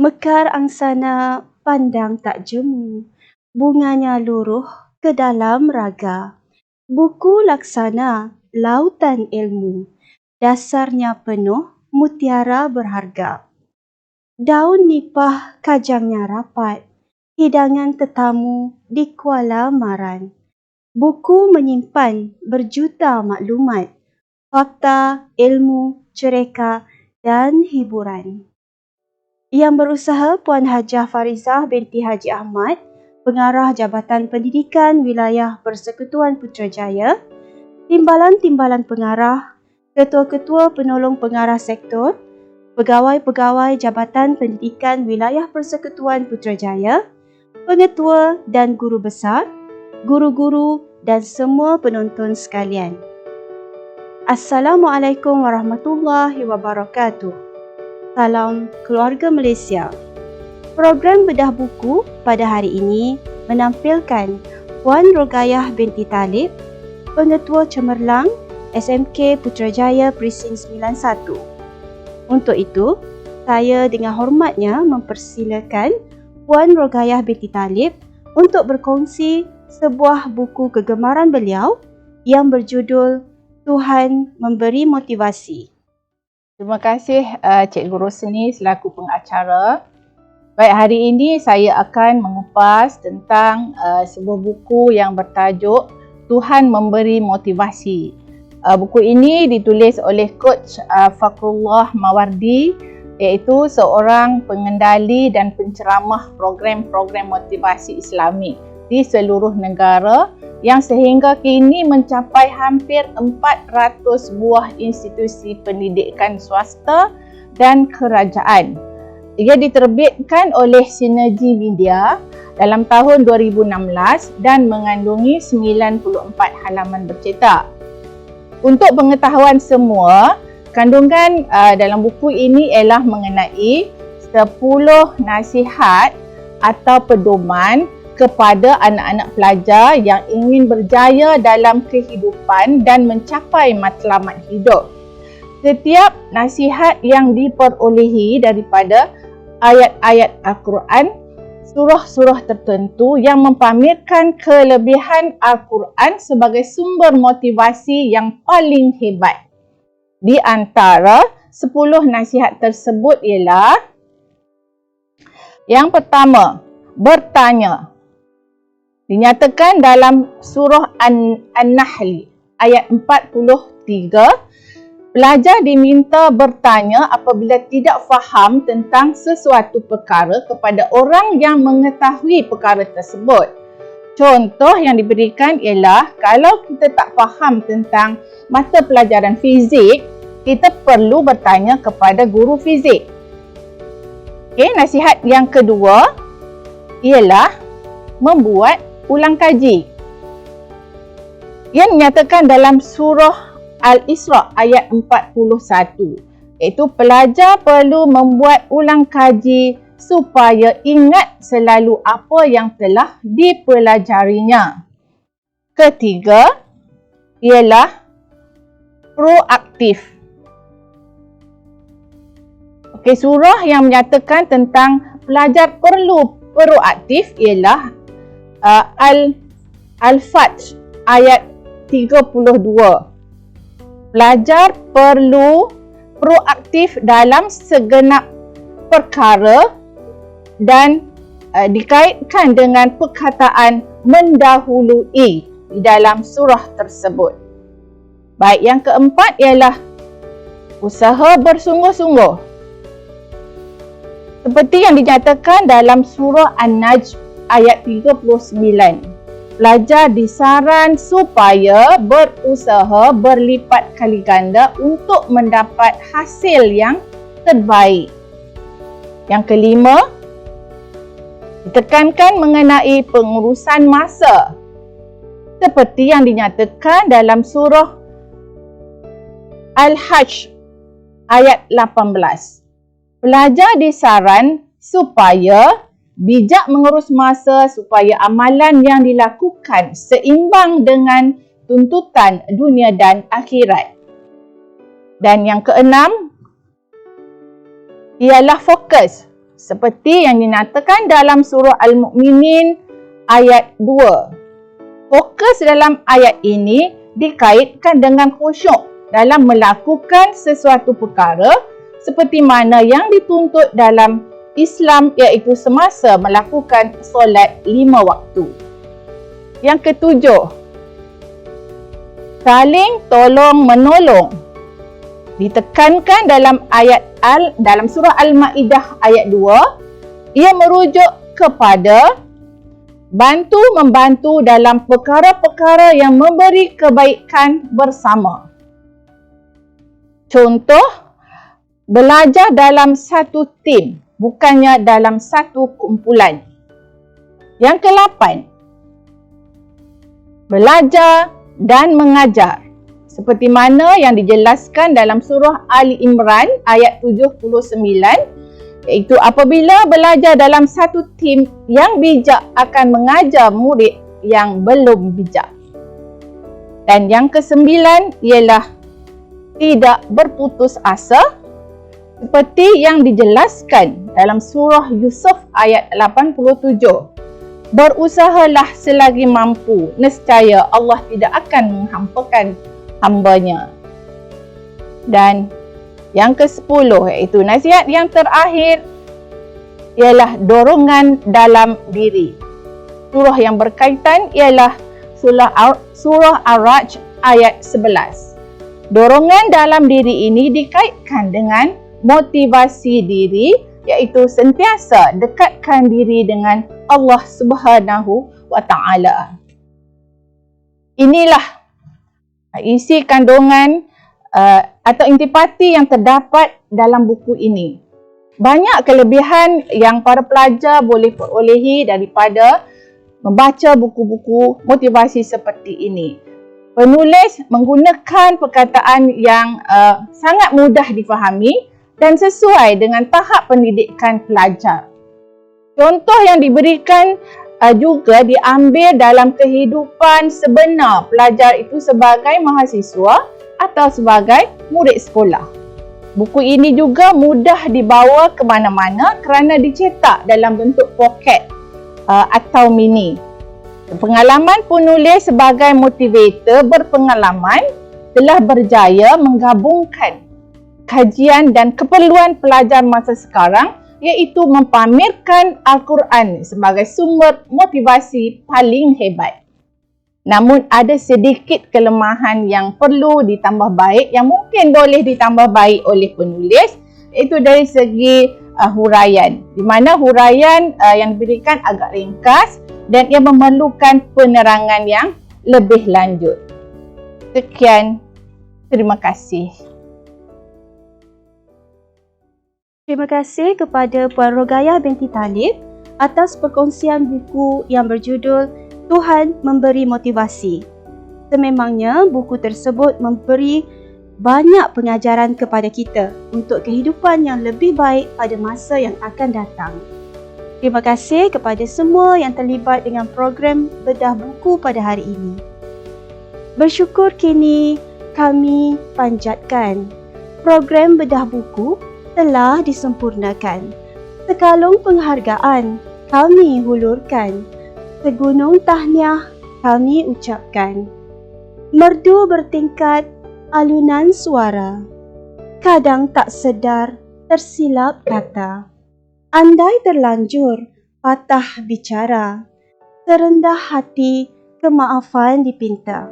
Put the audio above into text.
Mekar angsana pandang tak jemu, bunganya luruh ke dalam raga. Buku laksana lautan ilmu, dasarnya penuh mutiara berharga. Daun nipah kajangnya rapat, hidangan tetamu di Kuala Maran. Buku menyimpan berjuta maklumat, fakta, ilmu, cereka dan hiburan. Yang berusaha Puan Hajah Farizah binti Haji Ahmad, Pengarah Jabatan Pendidikan Wilayah Persekutuan Putrajaya, Timbalan-Timbalan Pengarah, Ketua-Ketua Penolong Pengarah Sektor, Pegawai-Pegawai Jabatan Pendidikan Wilayah Persekutuan Putrajaya, Pengetua dan Guru Besar, Guru-Guru dan semua penonton sekalian. Assalamualaikum warahmatullahi wabarakatuh. Salam Keluarga Malaysia. Program Bedah Buku pada hari ini menampilkan Puan Rogayah binti Talib, Pengetua Cemerlang SMK Putrajaya Presin 91. Untuk itu, saya dengan hormatnya mempersilakan Puan Rogayah binti Talib untuk berkongsi sebuah buku kegemaran beliau yang berjudul Tuhan Memberi Motivasi. Terima kasih Cikgu Rosni selaku pengacara. Baik, hari ini saya akan mengupas tentang sebuah buku yang bertajuk Tuhan Memberi Motivasi. Buku ini ditulis oleh Coach Fakrullah Mawardi, iaitu seorang pengendali dan penceramah program-program motivasi Islami di seluruh negara yang sehingga kini mencapai hampir 400 buah institusi pendidikan swasta dan kerajaan. Ia diterbitkan oleh Sinergi Media dalam tahun 2016 dan mengandungi 94 halaman bercetak. Untuk pengetahuan semua, kandungan dalam buku ini ialah mengenai 10 nasihat atau pedoman kepada anak-anak pelajar yang ingin berjaya dalam kehidupan dan mencapai matlamat hidup. Setiap nasihat yang diperolehi daripada ayat-ayat Al-Quran, surah-surah tertentu yang mempamerkan kelebihan Al-Quran sebagai sumber motivasi yang paling hebat. Di antara 10 nasihat tersebut ialah: yang pertama, bertanya. Dinyatakan dalam surah An-Nahl ayat 43, pelajar diminta bertanya apabila tidak faham tentang sesuatu perkara kepada orang yang mengetahui perkara tersebut. Contoh yang diberikan ialah kalau kita tak faham tentang mata pelajaran fizik, kita perlu bertanya kepada guru fizik. Okey, nasihat yang kedua ialah membuat ulang kaji. Yang dinyatakan dalam surah Al-Isra ayat 41, iaitu pelajar perlu membuat ulang kaji supaya ingat selalu apa yang telah dipelajarinya. Ketiga ialah proaktif. Okey, surah yang menyatakan tentang pelajar perlu proaktif ialah Al-Fath ayat 32. Pelajar perlu proaktif dalam segenap perkara dan dikaitkan dengan perkataan mendahului di dalam surah tersebut. Baik, yang keempat ialah usaha bersungguh-sungguh. Seperti yang dinyatakan dalam surah An-Najm ayat 39. Pelajar disaran supaya berusaha berlipat kali ganda untuk mendapat hasil yang terbaik. Yang kelima, ditekankan mengenai pengurusan masa. Seperti yang dinyatakan dalam surah Al-Hajj ayat 18. Pelajar disaran supaya bijak mengurus masa supaya amalan yang dilakukan seimbang dengan tuntutan dunia dan akhirat. Dan yang keenam ialah fokus. seperti yang dinyatakan dalam surah Al-Mu'minin ayat 2. Fokus dalam ayat ini dikaitkan dengan khusyuk dalam melakukan sesuatu perkara seperti mana yang dituntut dalam Islam, iaitu semasa melakukan solat 5 waktu. Yang ketujuh, saling tolong menolong. Ditekankan dalam dalam surah Al-Maidah ayat 2, ia merujuk kepada bantu-membantu dalam perkara-perkara yang memberi kebaikan bersama. Contoh, belajar dalam satu tim, bukannya dalam satu kumpulan. Yang ke-8, belajar dan mengajar. Seperti mana yang dijelaskan dalam surah Ali Imran ayat 79, iaitu apabila belajar dalam satu tim yang bijak akan mengajar murid yang belum bijak. Dan yang ke-9 ialah tidak berputus asa, seperti yang dijelaskan dalam surah Yusuf ayat 87. Berusahalah selagi mampu, nescaya Allah tidak akan menghampakan hambanya. Dan yang ke-10, iaitu nasihat yang terakhir, ialah dorongan dalam diri. Surah yang berkaitan ialah surah Ar-Ra'd ayat 11. Dorongan dalam diri ini dikaitkan dengan motivasi diri, iaitu sentiasa dekatkan diri dengan Allah Subhanahu wa Ta'ala. Inilah isi kandungan atau intipati yang terdapat dalam buku ini. Banyak kelebihan yang para pelajar boleh perolehi daripada membaca buku-buku motivasi seperti ini. Penulis menggunakan perkataan yang sangat mudah difahami dan sesuai dengan tahap pendidikan pelajar. Contoh yang diberikan juga diambil dalam kehidupan sebenar pelajar itu sebagai mahasiswa atau sebagai murid sekolah. Buku ini juga mudah dibawa ke mana-mana kerana dicetak dalam bentuk poket atau mini. Pengalaman penulis sebagai motivator berpengalaman telah berjaya menggabungkan kajian dan keperluan pelajar masa sekarang, iaitu mempamerkan Al-Quran sebagai sumber motivasi paling hebat. Namun ada sedikit kelemahan yang perlu ditambah baik, yang mungkin boleh ditambah baik oleh penulis, iaitu dari segi huraian, di mana huraian yang diberikan agak ringkas dan ia memerlukan penerangan yang lebih lanjut. Sekian, terima kasih. Terima kasih kepada Puan Rogayah binti Talib atas perkongsian buku yang berjudul Tuhan Memberi Motivasi. Sememangnya buku tersebut memberi banyak pengajaran kepada kita untuk kehidupan yang lebih baik pada masa yang akan datang. Terima kasih kepada semua yang terlibat dengan program bedah buku pada hari ini. Bersyukur kini kami panjatkan program bedah buku telah disempurnakan. Sekalung penghargaan kami hulurkan, segunung tahniah kami ucapkan. Merdu bertingkat alunan suara, kadang tak sedar tersilap kata. Andai terlanjur patah bicara, serendah hati kemaafan dipinta.